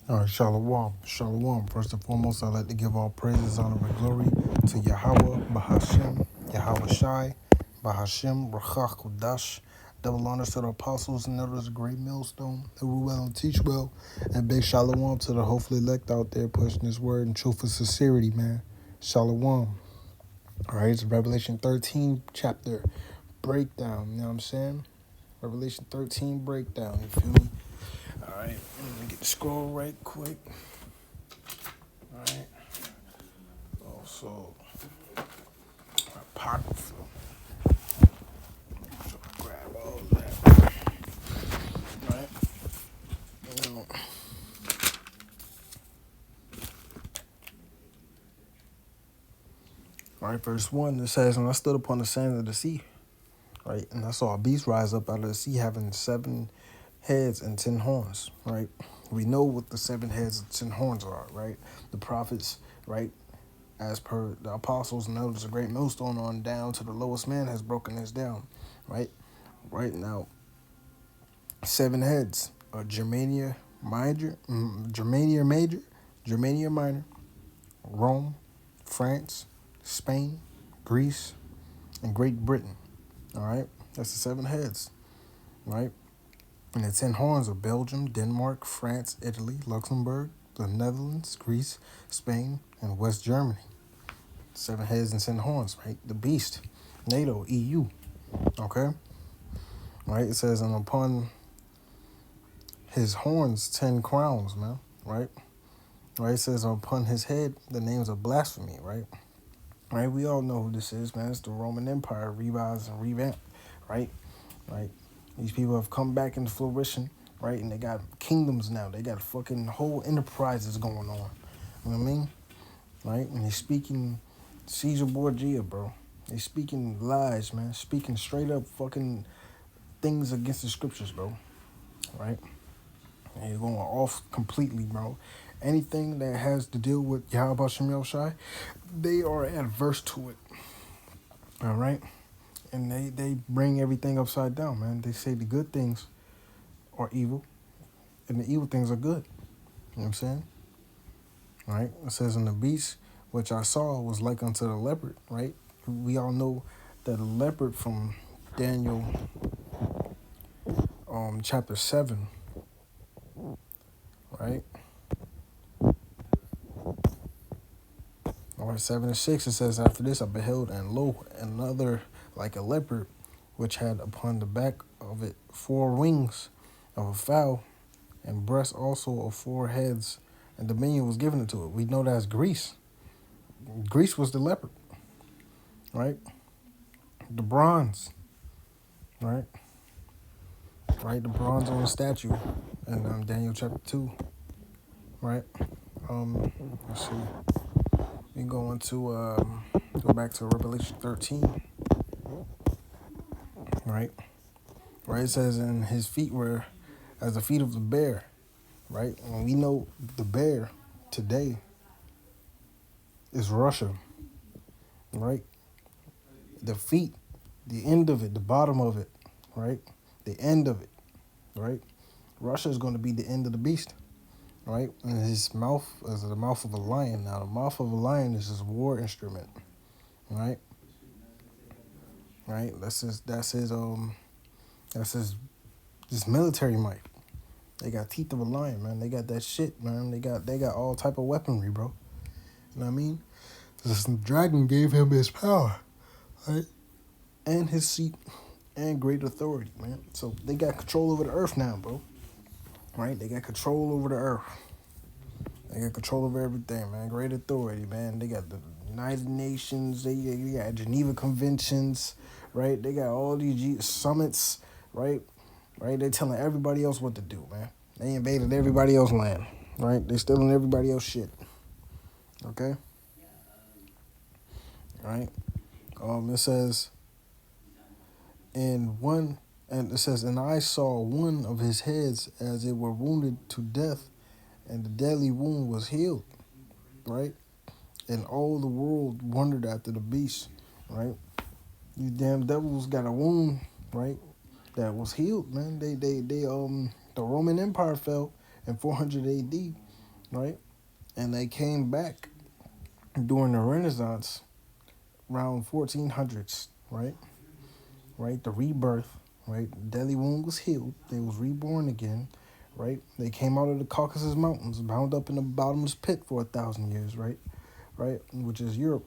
All right, Shalom. Shalom. First and foremost, I'd like to give all praises, honor, and glory to Yahweh, Bahashim, Yahweh Shai, Bahashim, Rachach Kodash. Double honors to the apostles and elders of Great Millstone, who rule well and teach well. And big shalom to the hopefully elect out there pushing this word in truth and sincerity, man. Shalom. All right, it's Revelation 13 chapter breakdown, you know what I'm saying? Revelation 13 breakdown, you feel me? All right, let me get the scroll right quick. All right. Also, apocrypha. So grab all that. All right. All right, verse 1, it says, "And I stood upon the sands of the sea, right? And I saw a beast rise up out of the sea having 7 heads and 10 horns, right? We know what the 7 heads and 10 horns are, right? The prophets, right? As per the apostles and elders of Great Millstone on down to the lowest man has broken this down, right? Right now, 7 heads are Germania Major, Germania Minor, Rome, France, Spain, Greece, and Great Britain. All right, that's the 7 heads, right? And the 10 horns are Belgium, Denmark, France, Italy, Luxembourg, the Netherlands, Greece, Spain, and West Germany. 7 heads and 10 horns, right? The beast, NATO, EU. Okay, right? It says, and upon his horns 10 crowns, man, right? Right, it says upon his head the names of blasphemy, right? Right, we all know who this is, man. It's the Roman Empire, revised and revamped, right? Right. These people have come back into fruition, right? And they got kingdoms now. They got fucking whole enterprises going on. You know what I mean? Right? And they speaking Caesar Borgia, bro. They speaking lies, man. Speaking straight up fucking things against the scriptures, bro. Right? And you're going off completely, bro. Anything that has to deal with Yahweh Shem Shai, they are adverse to it. All right? And they bring everything upside down, man. They say the good things are evil and the evil things are good. You know what I'm saying? Right? It says, in the beast, which I saw was like unto the leopard, right? We all know that a leopard from Daniel chapter 7, right? All right, 7 and 6, it says, after this I beheld, and lo, another like a leopard, which had upon the back of it 4 wings of a fowl, and breast also of 4 heads, and dominion was given to it. We know that's Greece. Greece was the leopard, right? The bronze, right? Right, the bronze on the statue in Daniel chapter 2, right? Let's see. We going to go back to Revelation 13, right? Right, it says, and his feet were as the feet of the bear, right? And we know the bear today is Russia, right? The feet, the end of it, the bottom of it, right? The end of it, right? Russia is going to be the end of the beast, right? And his mouth is the mouth of a lion. Now, the mouth of a lion is his war instrument, right? Right? That's his military might. They got teeth of a lion, man. They got that shit, man. They got all type of weaponry, bro. You know what I mean? This dragon gave him his power, right? And his seat and great authority, man. So they got control over the earth now, bro. Right? They got control over the earth. They got control over everything, man. Great authority, man. They got the United Nations. They got Geneva Conventions, right? They got all these summits, right? Right? They telling everybody else what to do, man. They invaded everybody else's land, right? They stealing everybody else's shit. Okay? Right? It says, and it says, and I saw one of his heads as it were wounded to death, and the deadly wound was healed, right? And all the world wondered after the beast, right? You damn devils got a wound, right? That was healed, man. The Roman Empire fell in 400 AD, right? And they came back during the Renaissance around 1400s, right? Right, the rebirth, right? The deadly wound was healed. They was reborn again, right? They came out of the Caucasus Mountains, bound up in the bottomless pit for 1,000 years, right? Right, which is Europe,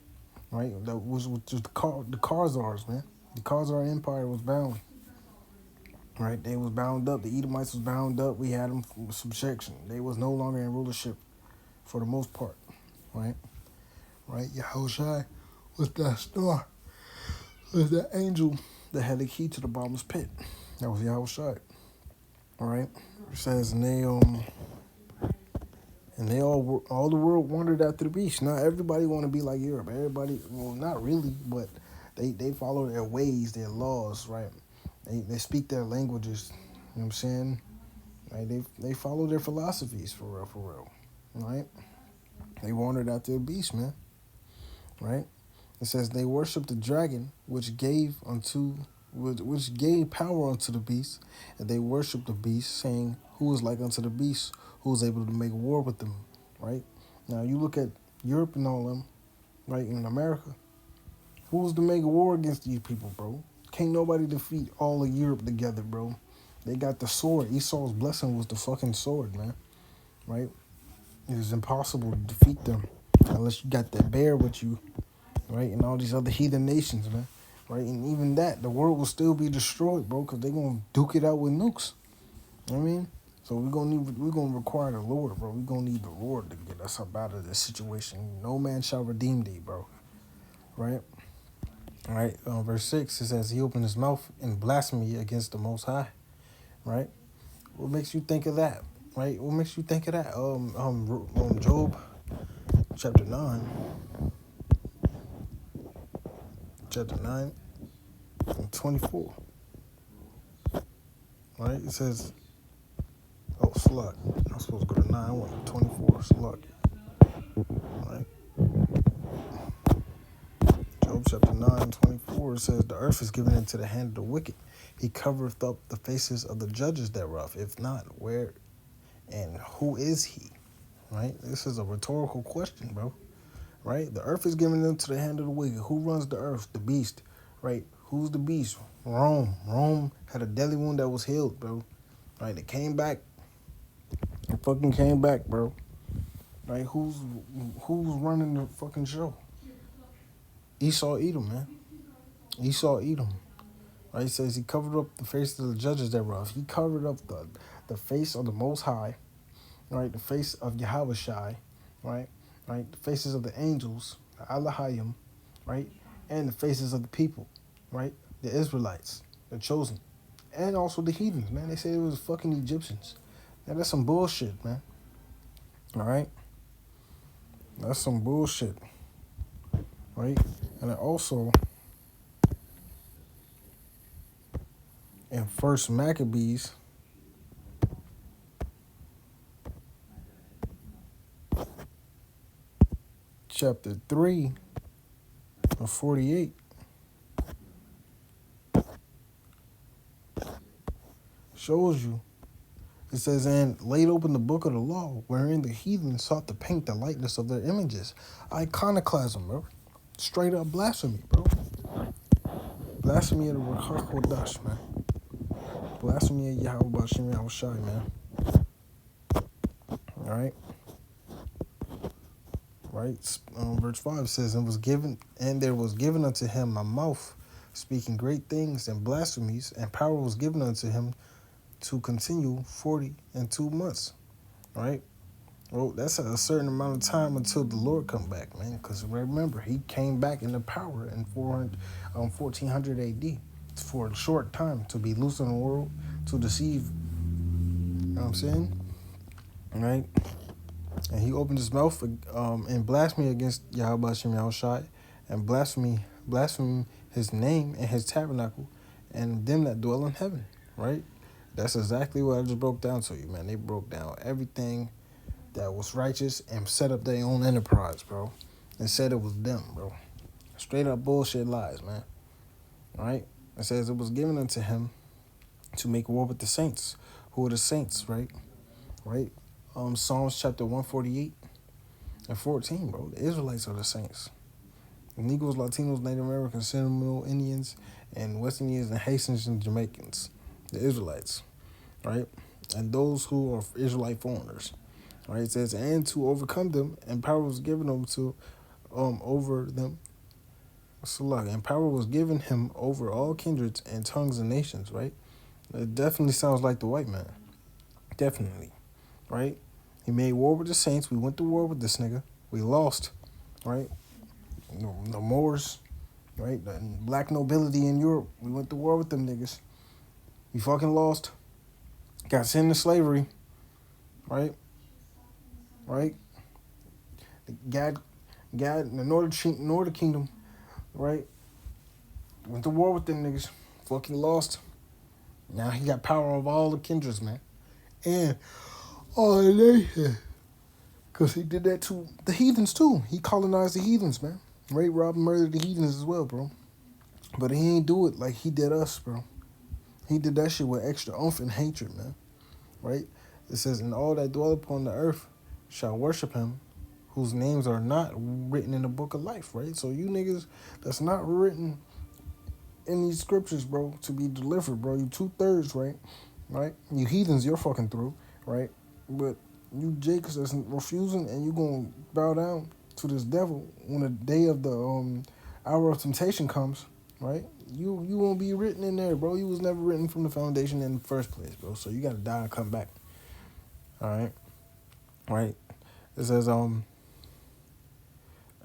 right? That was which is the Khazars, man. The Khazar Empire was bound, right? They was bound up. The Edomites was bound up. We had them for subjection. They was no longer in rulership for the most part, right? Right, Yahushua was that star, was that angel that had the key to the bottomless pit. That was Yahushua. All right. It says, and they all the world wandered after the beast. Not everybody want to be like Europe. Everybody, well, not really, but they follow their ways, their laws, right? They speak their languages. You know what I'm saying? Right? They follow their philosophies for real, right? They wandered after the beast, man. Right? It says they worshipped the dragon, which gave power unto the beast, and they worshipped the beast, saying, "Who is like unto the beast, who is able to make war with them?" Right? Now you look at Europe and all them, right? In America, who's to make war against these people, bro? Can't nobody defeat all of Europe together, bro. They got the sword. Esau's blessing was the fucking sword, man. Right? It is impossible to defeat them unless you got that bear with you, right? And all these other heathen nations, man, right? And even that, the world will still be destroyed, bro, because they're gonna duke it out with nukes. You know what I mean? So we're gonna require the Lord, bro. We're gonna need the Lord to get us up out of this situation. No man shall redeem thee, bro. Right? All right. Verse 6, it says he opened his mouth in blasphemy against the Most High. Right? What makes you think of that? Right? What makes you think of that? Job chapter 9. Chapter 9 and 24. Right? It says, oh, slut. I'm supposed to go to 9. I went to 24. Slut. Right? Job chapter 9:24 says, the earth is given into the hand of the wicked. He covereth up the faces of the judges thereof. If not, where and who is he? Right? This is a rhetorical question, bro. Right? The earth is given into the hand of the wicked. Who runs the earth? The beast. Right? Who's the beast? Rome. Rome had a deadly wound that was healed, bro. Right? It came back. It fucking came back, bro. Right? Who's running the fucking show? Esau Edom, man. Esau Edom. Right? It says he covered up the face of the judges thereof. He covered up the face of the Most High, right? The face of Yahushai, right? Right? The faces of the angels, the Elohim, right? And the faces of the people, right? The Israelites, the chosen. And also the heathens, man. They say it was fucking Egyptians. Man, that's some bullshit, man. All right? That's some bullshit, right? And then also in First Maccabees, chapter 3 of 48, shows you. It says, and laid open the book of the law, wherein the heathen sought to paint the likeness of their images. Iconoclasm, bro. Straight up blasphemy, bro. Blasphemy of the Ruach HaKodesh, man. Blasphemy of Yahweh Bashim Yahushai, man. All right. Right. Verse 5 says, and there was given unto him a mouth, speaking great things and blasphemies, and power was given unto him to continue 42 months. Right. Well, that's a certain amount of time until the Lord come back, man. Because remember, he came back into power in 1400 AD for a short time to be loose in the world, to deceive. You know what I'm saying? Right? And he opened his mouth in blasphemy against Yahweh Hashem Yahushai and blaspheme his name and his tabernacle and them that dwell in heaven. Right? That's exactly what I just broke down to you, man. They broke down everything that was righteous and set up their own enterprise, bro. And said it was them, bro. Straight up bullshit lies, man. All right? It says it was given unto him to make war with the saints. Who are the saints, right? Right? Psalms chapter 148 and 14, bro. The Israelites are the saints. Negroes, Latinos, Native Americans, Seminole Indians, and West Indians and Haitians and Jamaicans. The Israelites, right? And those who are Israelite foreigners. Right? It says, and to overcome them, and power was given them to over them. And power was given him over all kindreds and tongues and nations, right? It definitely sounds like the white man. Definitely. Right? He made war with the saints. We went to war with this nigga. We lost. Right? The Moors, right? The black nobility in Europe. We went to war with them niggas. We fucking lost. Got sent into slavery. Right? Right? God, the Northern Kingdom, right? Went to war with them niggas. Fucking lost. Now he got power over all the kindreds, man. And all the nations. Because he did that to the heathens, too. He colonized the heathens, man. Rape, rob, and murdered the heathens as well, bro. But he ain't do it like he did us, bro. He did that shit with extra oomph and hatred, man. Right? It says, and all that dwell upon the earth shall worship him, whose names are not written in the book of life, right? So you niggas that's not written in these scriptures, bro, to be delivered, bro. You 2/3, right? Right? You heathens, you're fucking through, right? But you Jakes that's refusing and you gonna bow down to this devil when the day of the hour of temptation comes, right? You won't be written in there, bro. You was never written from the foundation in the first place, bro. So you gotta die and come back. All right? Right? It says and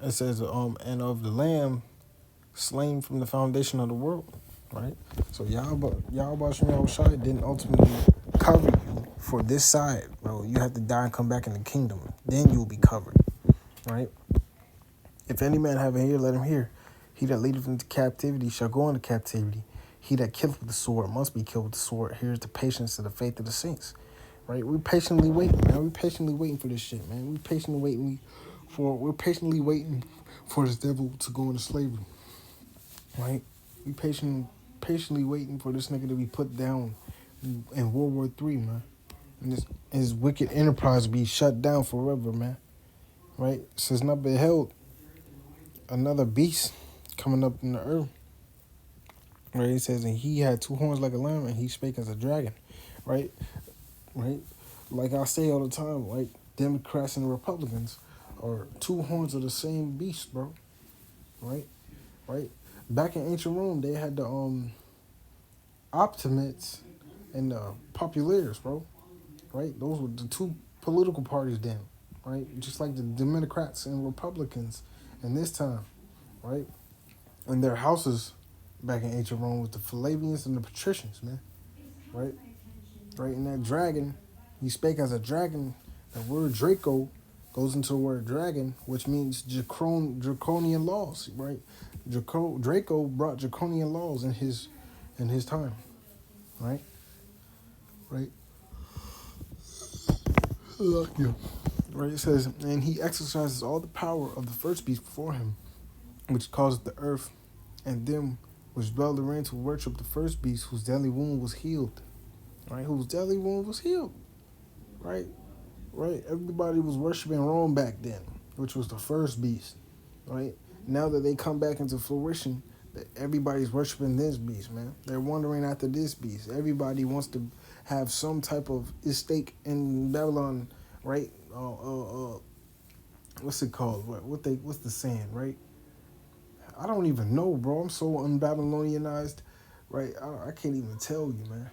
of the lamb slain from the foundation of the world, right? So Yahweh Shai didn't ultimately cover you for this side, bro. You have to die and come back in the kingdom. Then you'll be covered, right? If any man have an ear, let him hear. He that leadeth into captivity shall go into captivity. He that killeth with the sword must be killed with the sword. Here's the patience of the faith of the saints, right? We're patiently waiting, man. We're patiently waiting for this shit, man. We're patiently waiting for this devil to go into slavery. Right? We patiently waiting for this nigga to be put down in World War III, man. And his wicked enterprise be shut down forever, man. Right? Since not beheld another beast coming up in the earth. Right? It says, and he had 2 horns like a lamb, and he spake as a dragon. Right? Right? Like I say all the time, like Democrats and Republicans are 2 horns of the same beast, bro. Right? Right? Back in ancient Rome, they had the Optimates and the Populares, bro. Right? Those were the 2 political parties then, right? Just like the Democrats and Republicans in this time, right? And their houses back in ancient Rome with the Flavians and the Patricians, man. Right? Right? And that dragon, he spake as a dragon. The word Draco goes into the word dragon, which means draconian laws, right? Draco brought draconian laws in his time, right? Right? Yeah. Right? It says, and he exercises all the power of the first beast before him, which caused the earth and them which dwell therein to worship the first beast, whose deadly wound was healed. Right? Whose deadly wound was healed. Right? Right? Everybody was worshiping Rome back then, which was the first beast. Right? Now that they come back into fruition, everybody's worshiping this beast, man. They're wandering after this beast. Everybody wants to have some type of stake in Babylon, right? What's it called? What's the saying, right? I don't even know, bro. I'm so un-Babylonianized, right? I can't even tell you, man.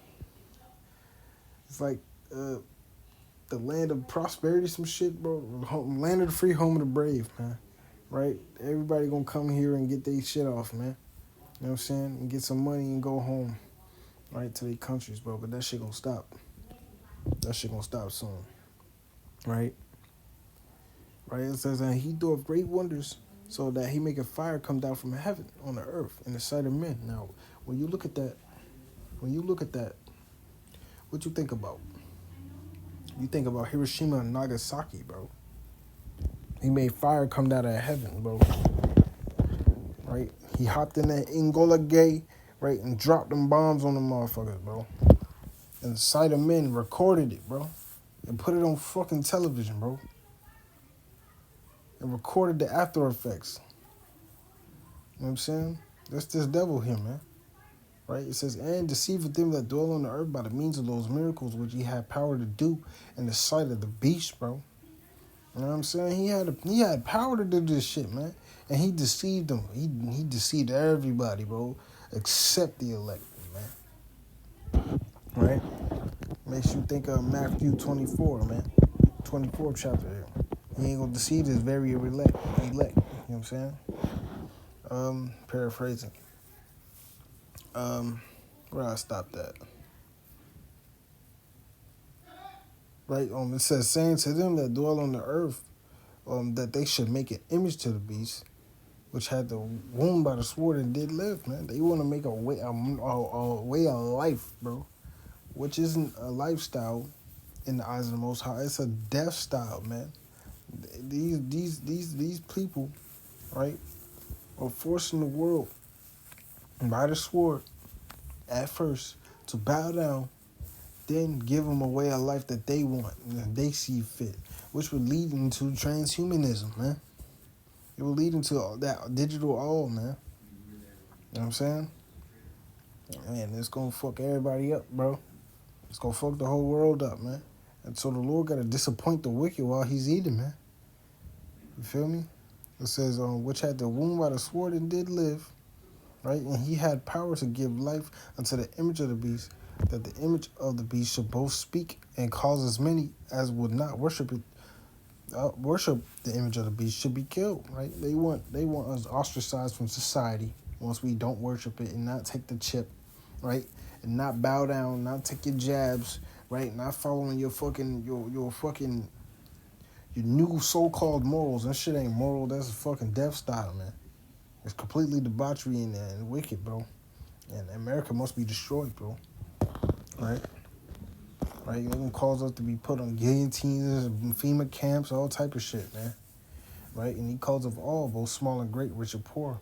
It's like the land of prosperity, some shit, bro. Land of the free, home of the brave, man. Right? Everybody gonna come here and get their shit off, man. You know what I'm saying? And get some money and go home, right, to their countries, bro. But that shit gonna stop. That shit gonna stop soon, right? Right? It says, and he doeth great wonders, so that he make a fire come down from heaven on the earth in the sight of men. Now, when you look at that, what you think about? You think about Hiroshima and Nagasaki, bro. He made fire come down out of heaven, bro. Right? He hopped in that Angola Gay, right, and dropped them bombs on them motherfuckers, bro. And the sight of men recorded it, bro. and put it on fucking television, bro, and recorded the after effects. You know what I'm saying? That's this devil here, man. Right? It says, and deceiveth them that dwell on the earth by the means of those miracles which he had power to do in the sight of the beast, bro. You know what I'm saying? He had power to do this shit, man. And he deceived them. He deceived everybody, bro, except the elect, man. Right? Makes you think of Matthew 24, man. 24th chapter here. He ain't gonna deceive his very elect. You know what I'm saying? Paraphrasing. Where I stopped at. Right? It says, saying to them that dwell on the earth, that they should make an image to the beast, which had the wound by the sword and did live, man. They want to make a way of life, bro, which isn't a lifestyle in the eyes of the Most High. It's a death style, man. These people, right, are forcing the world by the sword at first to bow down, then give them a way of life that they want and they see fit, which would lead into transhumanism, man. It will lead into all that digital all, man. You know what I'm saying? Man, it's gonna fuck everybody up, bro. It's gonna fuck the whole world up, man. And so the Lord gotta disappoint the wicked while he's eating, man. You feel me? It says, which had the wound by the sword and did live, right? And he had power to give life unto the image of the beast, that the image of the beast should both speak and cause as many as would not worship it, worship the image of the beast should be killed, right? They want us ostracized from society once we don't worship it and not take the chip, right? And not bow down, not take your jabs, right? Not following your fucking your new so-called morals. That shit ain't moral. That's a fucking death style, man. It's completely debauchery and wicked, bro. And America must be destroyed, bro. Right? Right? They're gonna cause us to be put on guillotines and FEMA camps, all type of shit, man. Right? And he calls of all, both small and great, rich and poor,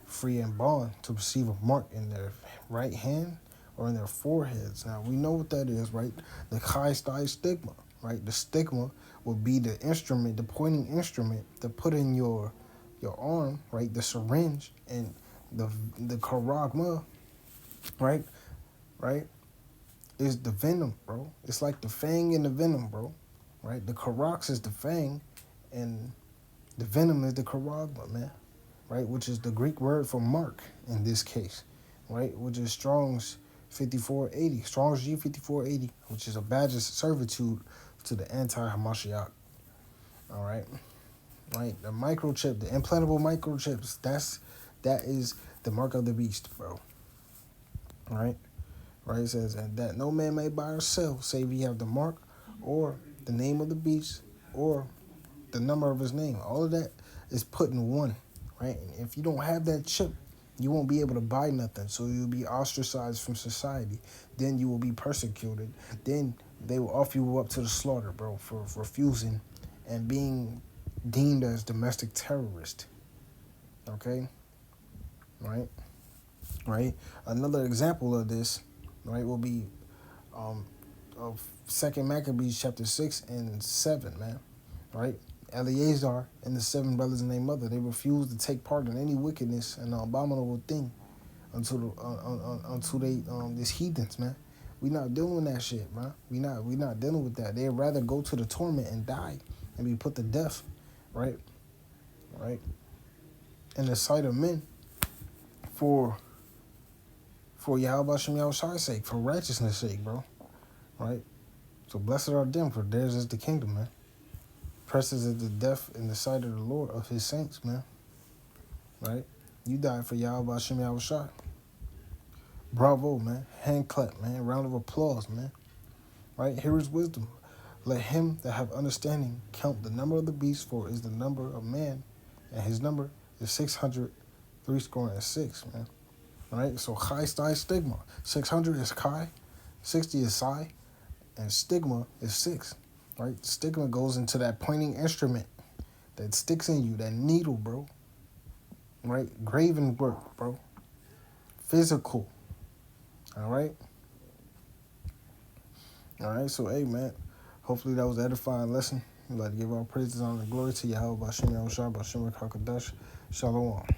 free and bond, to receive a mark in their right hand or in their foreheads. Now, we know what that is, right? The chi stigma, right? The stigma will be the instrument, the pointing instrument to put in your arm, right? The syringe and the charagma, right? Right? Is the venom, bro. It's like the fang and the venom, bro. Right? The charax is the fang and the venom is the charagma, man. Right? Which is the Greek word for mark in this case. Right? Which is Strong's 5480. Strong's G 5480, which is a badge of servitude to the anti-Hamashiach. All right? Right? The microchip, the implantable microchips, that is the mark of the beast, bro. All right? Right? It says, and that no man may buy or sell, save he have the mark or the name of the beast or the number of his name. All of that is put in one, right? And if you don't have that chip, you won't be able to buy nothing. So you'll be ostracized from society. Then you will be persecuted. Then they will offer you up to the slaughter, bro, for refusing and being deemed as domestic terrorist. Okay? Right? Right? Another example of this, right, will be of 2nd Maccabees chapter 6 and 7, man. Right? Eleazar and the 7 brothers and their mother, they refused to take part in any wickedness and abominable thing until they these heathens, man. We not dealing with that shit, man. We not dealing with that. They'd rather go to the torment and die and be put to death, right? Right? In the sight of men for Yahweh Shem Yahushai's sake, for righteousness' sake, bro. Right? So blessed are them, for theirs is the kingdom, man. Precious is the death in the sight of the Lord of his saints, man. Right? You died for Yahweh Shem Yahushai. Bravo, man. Hand clap, man. Round of applause, man. Right? Here is wisdom. Let him that have understanding count the number of the beast, for is the number of man, and his number is 600, 66, man. Right? So chi stigma. 600 is chi, 60 is psi, and stigma is 6. Right? Stigma goes into that pointing instrument that sticks in you, that needle, bro. Right? Graven work, bro. Physical. All right? All right, so, hey, man. Hopefully that was an edifying lesson. We'd like to give all praises, honor, and glory to Yahweh, Bashem Yahushua, Bashem Rakakadash. Shalom.